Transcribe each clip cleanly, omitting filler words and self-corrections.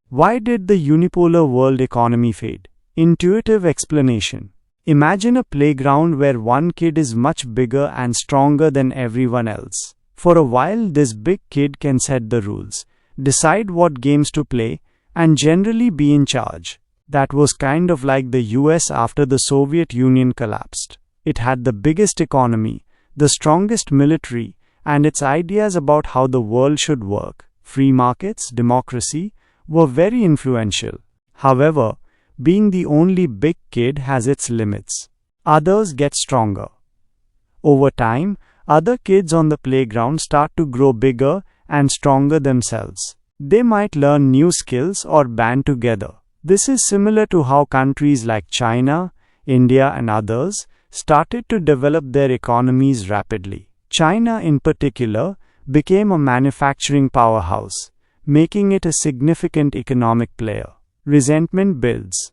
Why did the unipolar world economy fade? Intuitive explanation. Imagine a playground where one kid is much bigger and stronger than everyone else. For a while, this big kid can set the rules, decide what games to play, and generally be in charge. That was kind of like the US after the Soviet Union collapsed. It had the biggest economy, the strongest military, and its ideas about how the world should work, free markets, democracy, were very influential. However, being the only big kid has its limits. Others get stronger. Over time, other kids on the playground start to grow bigger and stronger themselves. They might learn new skills or band together. This is similar to how countries like China, India, and others started to develop their economies rapidly. China, in particular, became a manufacturing powerhouse, making it a significant economic player. Resentment builds.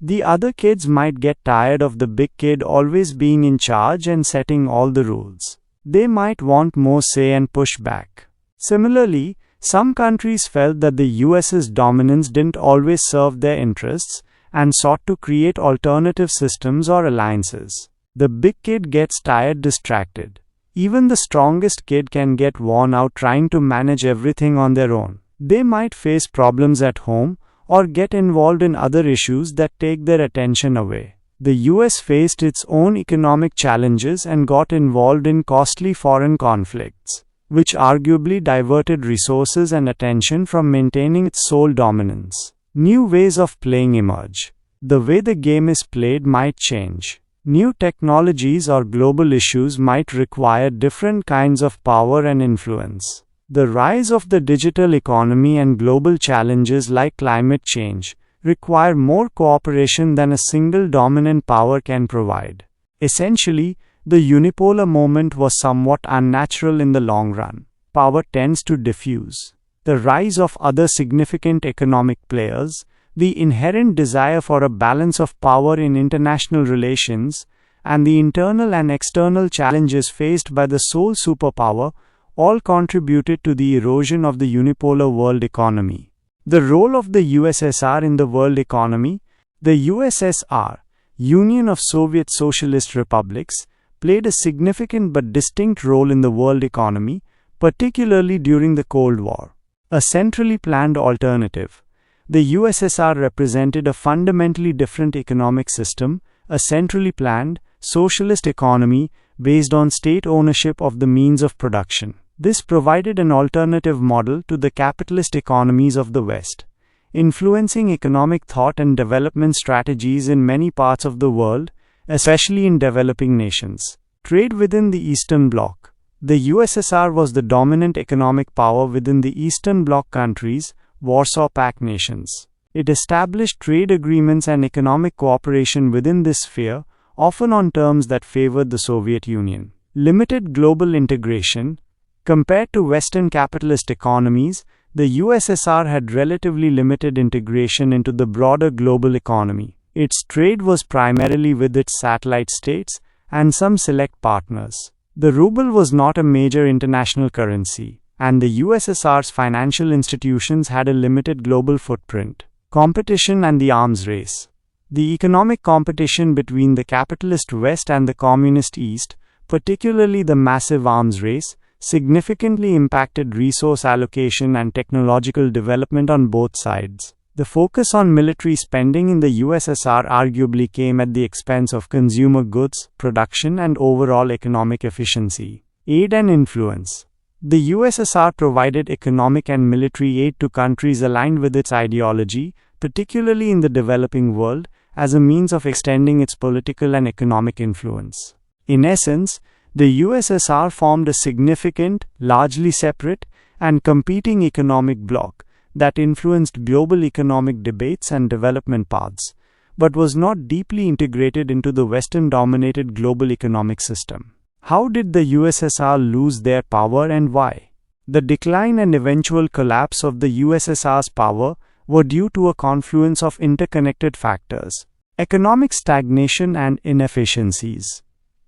The other kids might get tired of the big kid always being in charge and setting all the rules. They might want more say and push back. Similarly, some countries felt that the US's dominance didn't always serve their interests and sought to create alternative systems or alliances. The big kid gets tired, distracted. Even the strongest kid can get worn out trying to manage everything on their own. They might face problems at home or get involved in other issues that take their attention away. The US faced its own economic challenges and got involved in costly foreign conflicts, which arguably diverted resources and attention from maintaining its sole dominance. New ways of playing emerge. The way the game is played might change. New technologies or global issues might require different kinds of power and influence. The rise of the digital economy and global challenges like climate change require more cooperation than a single dominant power can provide. Essentially, the unipolar moment was somewhat unnatural in the long run. Power tends to diffuse. The rise of other significant economic players, the inherent desire for a balance of power in international relations, and the internal and external challenges faced by the sole superpower all contributed to the erosion of the unipolar world economy. The role of the USSR in the world economy. The USSR, Union of Soviet Socialist Republics, played a significant but distinct role in the world economy, particularly during the Cold War. A centrally planned alternative. The USSR represented a fundamentally different economic system, a centrally planned, socialist economy based on state ownership of the means of production. This provided an alternative model to the capitalist economies of the West, influencing economic thought and development strategies in many parts of the world, especially in developing nations. Trade within the Eastern Bloc. The USSR was the dominant economic power within the Eastern Bloc countries, Warsaw Pact nations. It established trade agreements and economic cooperation within this sphere, often on terms that favored the Soviet Union. Limited global integration. Compared to Western capitalist economies, the USSR had relatively limited integration into the broader global economy. Its trade was primarily with its satellite states and some select partners. The ruble was not a major international currency, and the USSR's financial institutions had a limited global footprint. Competition and the arms race. The economic competition between the capitalist West and the communist East, particularly the massive arms race, significantly impacted resource allocation and technological development on both sides. The focus on military spending in the USSR arguably came at the expense of consumer goods, production, and overall economic efficiency. Aid and influence. The USSR provided economic and military aid to countries aligned with its ideology, particularly in the developing world, as a means of extending its political and economic influence. In essence, the USSR formed a significant, largely separate, and competing economic bloc that influenced global economic debates and development paths, but was not deeply integrated into the Western-dominated global economic system. How did the USSR lose their power and why? The decline and eventual collapse of the USSR's power were due to a confluence of interconnected factors: economic stagnation and inefficiencies.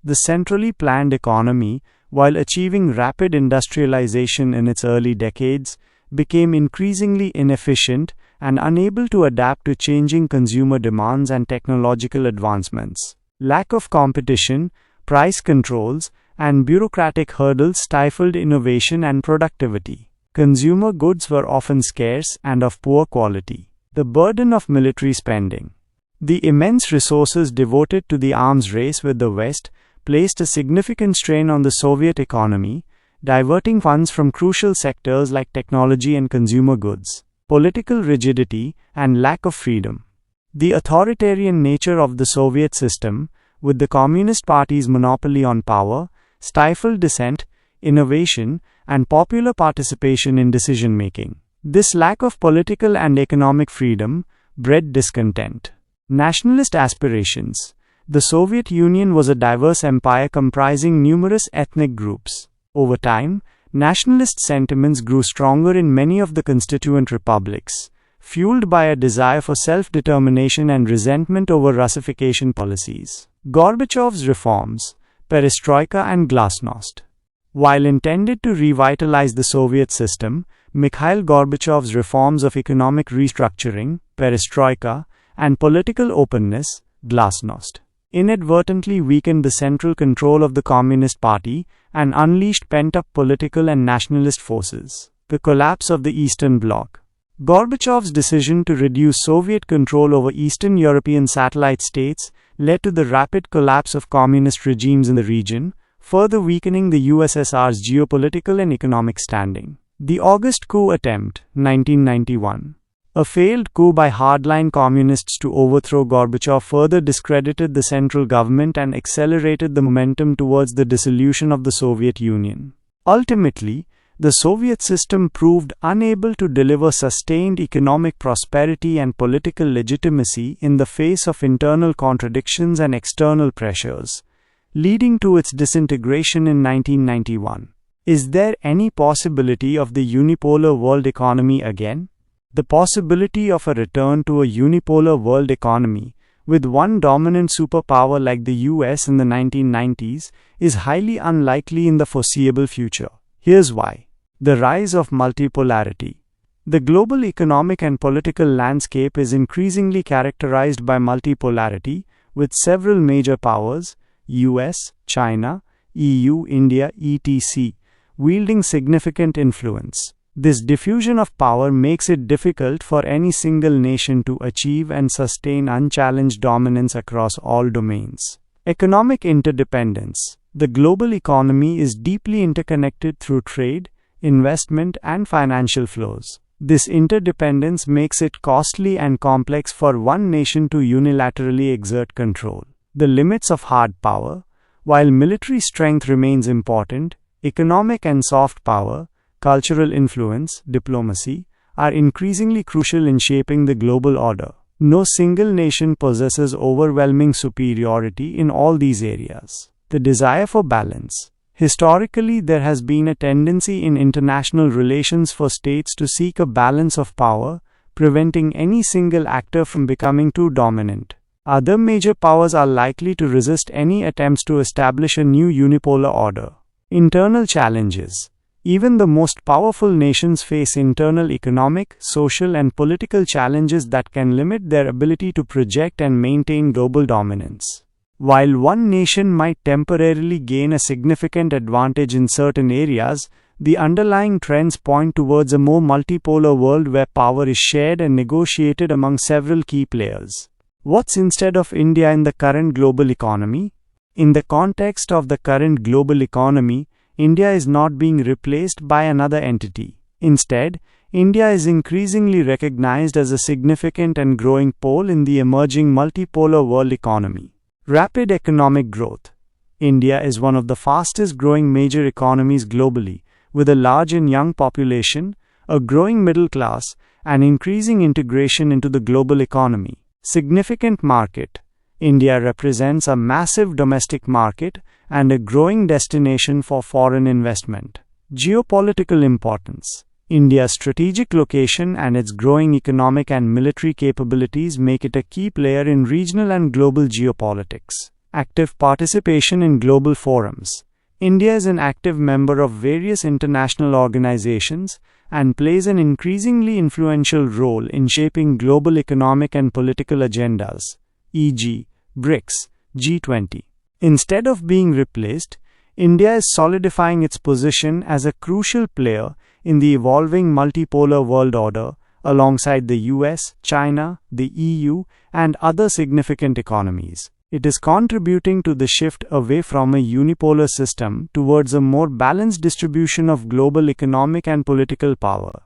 The centrally planned economy, while achieving rapid industrialization in its early decades, became increasingly inefficient and unable to adapt to changing consumer demands and technological advancements. Lack of competition, price controls, and bureaucratic hurdles stifled innovation and productivity. Consumer goods were often scarce and of poor quality. The burden of military spending. The immense resources devoted to the arms race with the West placed a significant strain on the Soviet economy, diverting funds from crucial sectors like technology and consumer goods. Political rigidity and lack of freedom. The authoritarian nature of the Soviet system, with the Communist Party's monopoly on power, stifled dissent, innovation, and popular participation in decision-making. This lack of political and economic freedom bred discontent. Nationalist aspirations. The Soviet Union was a diverse empire comprising numerous ethnic groups. Over time, nationalist sentiments grew stronger in many of the constituent republics, fueled by a desire for self-determination and resentment over Russification policies. Gorbachev's reforms, perestroika and glasnost. While intended to revitalize the Soviet system, Mikhail Gorbachev's reforms of economic restructuring, perestroika, and political openness, glasnost, inadvertently weakened the central control of the Communist Party and unleashed pent-up political and nationalist forces. The collapse of the Eastern Bloc. Gorbachev's decision to reduce Soviet control over Eastern European satellite states led to the rapid collapse of communist regimes in the region, further weakening the USSR's geopolitical and economic standing. The August coup attempt, 1991. A failed coup by hardline communists to overthrow Gorbachev further discredited the central government and accelerated the momentum towards the dissolution of the Soviet Union. Ultimately, the Soviet system proved unable to deliver sustained economic prosperity and political legitimacy in the face of internal contradictions and external pressures, leading to its disintegration in 1991. Is there any possibility of the unipolar world economy again? The possibility of a return to a unipolar world economy, with one dominant superpower like the US in the 1990s, is highly unlikely in the foreseeable future. Here's why. The rise of multipolarity. The global economic and political landscape is increasingly characterized by multipolarity, with several major powers, US, China, EU, India, etc., wielding significant influence. This diffusion of power makes it difficult for any single nation to achieve and sustain unchallenged dominance across all domains. Economic interdependence. The global economy is deeply interconnected through trade, investment, and financial flows. This interdependence makes it costly and complex for one nation to unilaterally exert control. The limits of hard power. While military strength remains important, economic and soft power, cultural influence, diplomacy, are increasingly crucial in shaping the global order. No single nation possesses overwhelming superiority in all these areas. The desire for balance. Historically, there has been a tendency in international relations for states to seek a balance of power, preventing any single actor from becoming too dominant. Other major powers are likely to resist any attempts to establish a new unipolar order. Internal challenges. Even the most powerful nations face internal economic, social, and political challenges that can limit their ability to project and maintain global dominance. While one nation might temporarily gain a significant advantage in certain areas, the underlying trends point towards a more multipolar world where power is shared and negotiated among several key players. What's instead of India in the current global economy? In the context of the current global economy, India is not being replaced by another entity. Instead, India is increasingly recognized as a significant and growing pole in the emerging multipolar world economy. Rapid economic growth. India is one of the fastest growing major economies globally, with a large and young population, a growing middle class, and increasing integration into the global economy. Significant market. India represents a massive domestic market and a growing destination for foreign investment. Geopolitical importance. India's strategic location and its growing economic and military capabilities make it a key player in regional and global geopolitics. Active participation in global forums. India is an active member of various international organizations and plays an increasingly influential role in shaping global economic and political agendas, e.g., BRICS, G20. Instead of being replaced, India is solidifying its position as a crucial player in the evolving multipolar world order, alongside the US, China, the EU, and other significant economies. It is contributing to the shift away from a unipolar system towards a more balanced distribution of global economic and political power.